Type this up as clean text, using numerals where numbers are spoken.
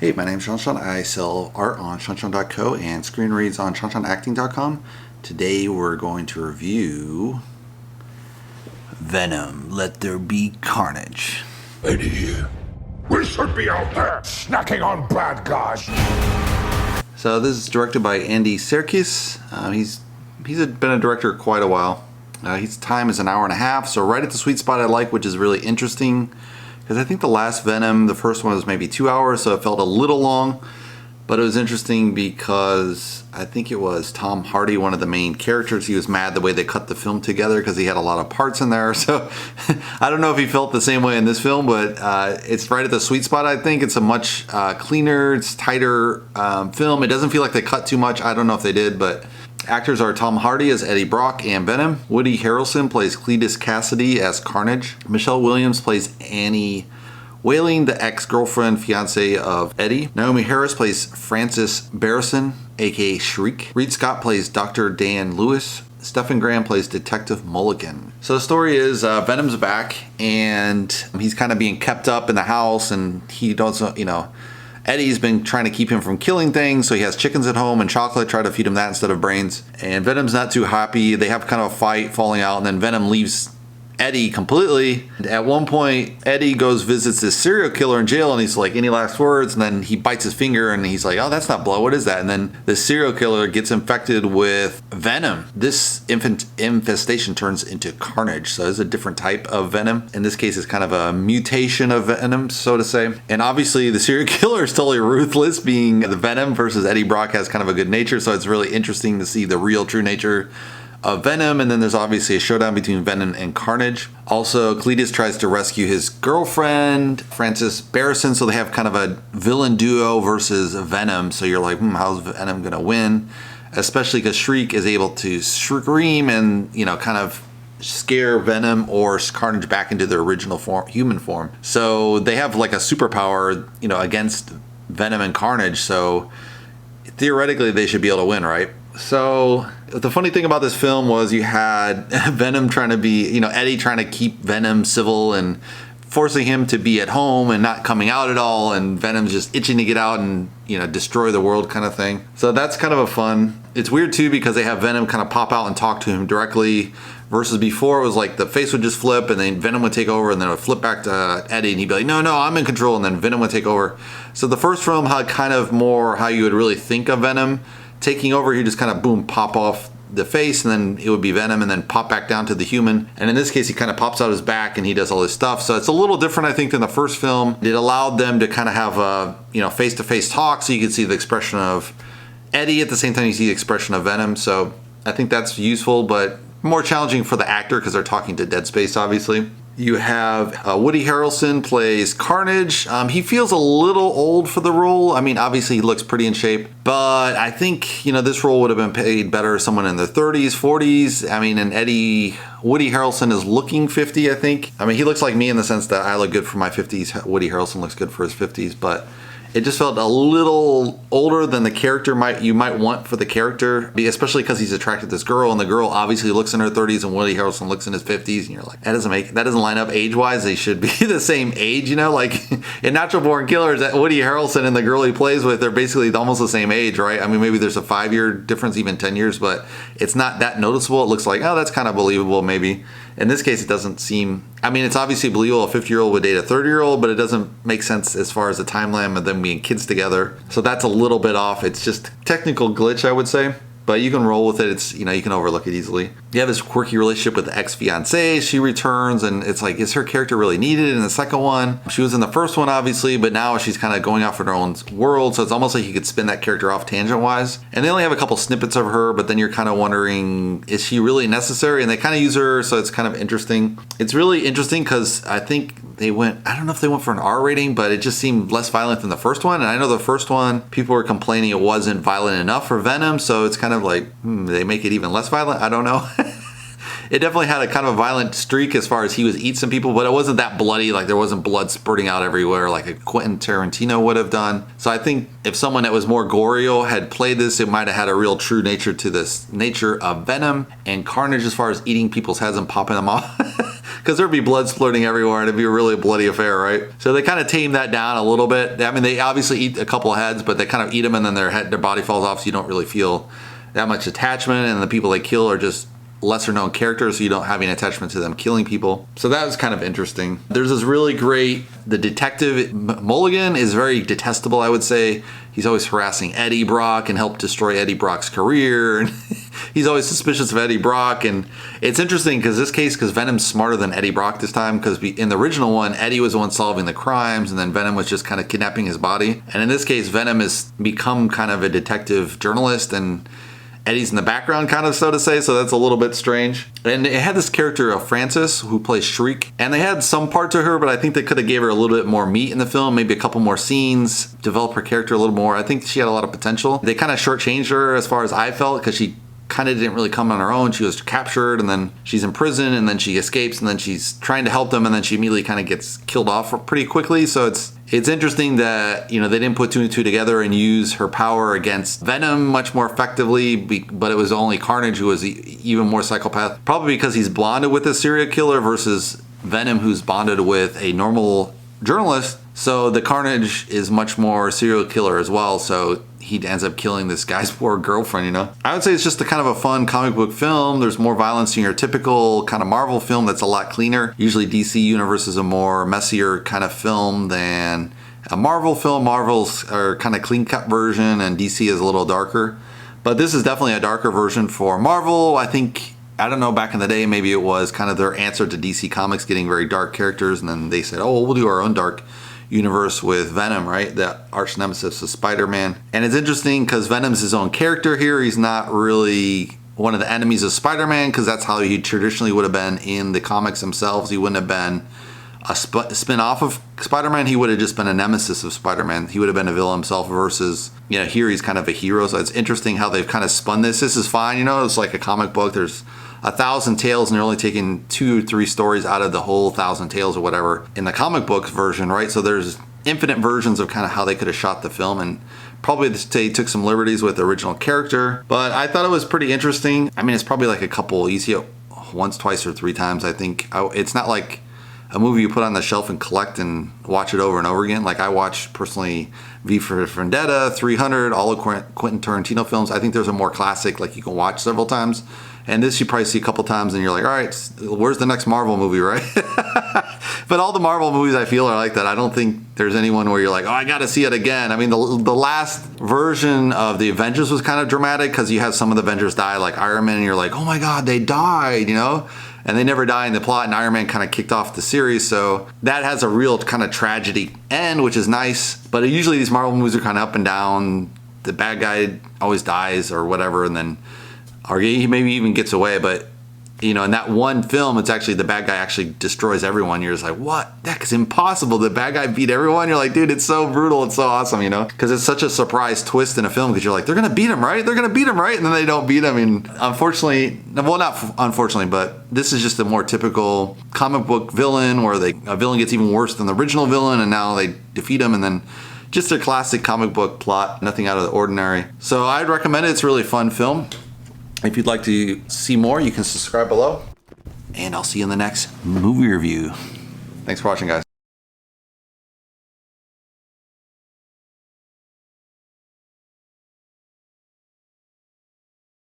Hey, my name's ShawNshawN. I sell art on ShawNshawN.co and screen reads on ShawNshawNacting.com. Today we're going to review Venom, Let There Be Carnage. Eddie, we should be out there snacking on bad guys. So this is directed by Andy Serkis. He's been a director quite a while. His time is an hour and a half, so right at the sweet spot I like, which is really interesting. Because I think the last Venom, the first one was maybe 2 hours, so it felt a little long. But it was interesting because I think it was Tom Hardy, one of the main characters. He was mad the way they cut the film together because he had a lot of parts in there. So I don't know if he felt the same way in this film, but it's right at the sweet spot, I think. It's a much cleaner, it's tighter film. It doesn't feel like they cut too much. I don't know if they did, but actors are Tom Hardy as Eddie Brock and Venom. Woody Harrelson plays Cletus Kasady as Carnage. Michelle Williams plays Annie Weying, the ex-girlfriend, fiance of Eddie. Naomie Harris plays Frances Barrison, aka Shriek. Reid Scott plays Dr. Dan Lewis. Stephen Graham plays Detective Mulligan. So the story is Venom's back and he's kind of being kept up in the house, and he doesn't, Eddie's been trying to keep him from killing things, so he has chickens at home and chocolate, try to feed him that instead of brains. And Venom's not too happy. They have kind of a fight, falling out, and then Venom leaves Eddie completely. At one point, Eddie visits this serial killer in jail, and he's like, any last words? And then he bites his finger, and he's like, oh, that's not blood, what is that? And then the serial killer gets infected with Venom. This infestation turns into Carnage, so it's a different type of Venom. In this case, it's kind of a mutation of Venom, so to say. And obviously, the serial killer is totally ruthless, being the Venom, versus Eddie Brock has kind of a good nature, so it's really interesting to see the real, true nature of Venom. And then there's obviously a showdown between Venom and Carnage. Also, Cletus tries to rescue his girlfriend, Frances Barrison, so they have kind of a villain duo versus Venom. So you're like, how's Venom gonna win? Especially because Shriek is able to scream and, kind of scare Venom or Carnage back into their original form, human form. So they have like a superpower, against Venom and Carnage. So theoretically, they should be able to win, right? So the funny thing about this film was you had Venom trying to be, Eddie trying to keep Venom civil and forcing him to be at home and not coming out at all, and Venom's just itching to get out and, destroy the world kind of thing. So that's kind of a fun. It's weird too because they have Venom kind of pop out and talk to him directly, versus before it was like the face would just flip and then Venom would take over, and then it would flip back to Eddie and he'd be like, no, I'm in control, and then Venom would take over. So the first film had kind of more how you would really think of Venom taking over. He just kind of boom, pop off the face, and then it would be Venom, and then pop back down to the human. And in this case, he kind of pops out his back and he does all this stuff. So it's a little different, I think, than the first film. It allowed them to kind of have a face-to-face talk, so you could see the expression of Eddie at the same time you see the expression of Venom. So I think that's useful, but more challenging for the actor because they're talking to dead space, obviously. You have Woody Harrelson plays Carnage. He feels a little old for the role. I mean, obviously he looks pretty in shape, but I think, this role would have been paid better someone in their 30s, 40s. I mean, and Woody Harrelson is looking 50, I think. I mean, he looks like me in the sense that I look good for my 50s. Woody Harrelson looks good for his 50s, but it just felt a little older than the character you might want for the character, especially because he's attracted to this girl, and the girl obviously looks in her 30s and Woody Harrelson looks in his 50s, and you're like, that doesn't line up age-wise. They should be the same age, like in Natural Born Killers, that Woody Harrelson and the girl he plays with, they're basically almost the same age, right? I mean, maybe there's a 5-year difference, even 10 years, but it's not that noticeable. It looks like, oh, that's kind of believable maybe. In this case, it doesn't seem, I mean, it's obviously believable a 50-year-old would date a 30-year-old, but it doesn't make sense as far as the timeline of them being kids together. So that's a little bit off. It's just technical glitch, I would say. But you can roll with it. It's, you can overlook it easily. You have this quirky relationship with the ex-fiancée. She returns, and it's like, is her character really needed in the second one? She was in the first one, obviously, but now she's kind of going off in her own world, so it's almost like you could spin that character off tangent-wise. And they only have a couple snippets of her, but then you're kind of wondering, is she really necessary? And they kind of use her, so it's kind of interesting. It's really interesting because I think I don't know if they went for an R rating, but it just seemed less violent than the first one. And I know the first one, people were complaining it wasn't violent enough for Venom, so it's kind of like, they make it even less violent? I don't know. it definitely had a kind of a violent streak as far as he was eating some people, but it wasn't that bloody. Like there wasn't blood spurting out everywhere like a Quentin Tarantino would have done. So I think if someone that was more gory had played this, it might have had a real true nature to this nature of Venom and Carnage as far as eating people's heads and popping them off. Because there'd be blood splurting everywhere and it'd be a really bloody affair, right? So they kind of tamed that down a little bit. I mean, they obviously eat a couple of heads, but they kind of eat them and then their body falls off, so you don't really feel that much attachment, and the people they kill are just lesser known characters, so you don't have any attachment to them killing people. So that was kind of interesting. There's this really great, the detective Mulligan is very detestable, I would say. He's always harassing Eddie Brock and helped destroy Eddie Brock's career. And he's always suspicious of Eddie Brock. And it's interesting because Venom's smarter than Eddie Brock this time, because in the original one, Eddie was the one solving the crimes and then Venom was just kind of kidnapping his body. And in this case, Venom has become kind of a detective journalist and Eddie's in the background, kind of, so to say, so that's a little bit strange. And it had this character of Frances, who plays Shriek, and they had some part to her, but I think they could have gave her a little bit more meat in the film, maybe a couple more scenes, develop her character a little more. I think she had a lot of potential. They kind of shortchanged her as far as I felt, because she kind of didn't really come on her own. She was captured, and then she's in prison, and then she escapes, and then she's trying to help them, and then she immediately kind of gets killed off pretty quickly. So it's interesting that, you know, they didn't put two and two together and use her power against Venom much more effectively, but it was only Carnage who was even more psychopath. Probably because he's bonded with a serial killer versus Venom, who's bonded with a normal journalist. So the Carnage is much more serial killer as well. So he ends up killing this guy's poor girlfriend, you know. I would say it's just a kind of a fun comic book film. There's more violence in your typical kind of Marvel film that's a lot cleaner. Usually DC Universe is a more messier kind of film than a Marvel film. Marvel's are kind of clean cut version and DC is a little darker. But this is definitely a darker version for Marvel. I think, I don't know, back in the day, maybe it was kind of their answer to DC Comics getting very dark characters, and then they said, oh, we'll do our own dark universe with Venom, right? The arch nemesis of Spider-Man. And it's interesting because Venom's his own character here. He's not really one of the enemies of Spider-Man, because that's how he traditionally would have been in the comics themselves. He wouldn't have been a spin-off of Spider-Man. He would have just been a nemesis of Spider-Man. He would have been a villain himself versus, you know, here he's kind of a hero. So it's interesting how they've kind of spun this. This is fine, you know, it's like a comic book. There's 1,000 tales and they're only taking 2 or 3 stories out of the whole 1,000 tales or whatever in the comic book version, right? So there's infinite versions of kind of how they could have shot the film, and probably they took some liberties with the original character, but I thought it was pretty interesting. I mean, it's probably like a couple, you see it once, twice, or 3 times, I think. It's not like a movie you put on the shelf and collect and watch it over and over again. Like I watch personally V for Vendetta, 300, all of Quentin Tarantino films. I think there's a more classic, like you can watch several times. And this you probably see a couple times and you're like, all right, where's the next Marvel movie, right? But all the Marvel movies I feel are like that. I don't think there's anyone where you're like, oh, I gotta see it again. I mean, the last version of the Avengers was kind of dramatic because you have some of the Avengers die, like Iron Man, and you're like, oh my God, they died, you know? And they never die in the plot, and Iron Man kind of kicked off the series, so that has a real kind of tragedy end, which is nice. But usually these Marvel movies are kind of up and down. The bad guy always dies or whatever, and then, or he maybe even gets away, but you know, in that one film, it's actually the bad guy actually destroys everyone. You're just like, what? That's impossible. The bad guy beat everyone. You're like, dude, it's so brutal. It's so awesome, you know? Because it's such a surprise twist in a film, because you're like, they're going to beat him, right? They're going to beat him, right? And then they don't beat him. And unfortunately, well, not unfortunately, but this is just a more typical comic book villain where a villain gets even worse than the original villain, and now they defeat him, and then just a classic comic book plot, nothing out of the ordinary. So I'd recommend it. It's a really fun film. If you'd like to see more, you can subscribe below. And I'll see you in the next movie review. Thanks for watching, guys.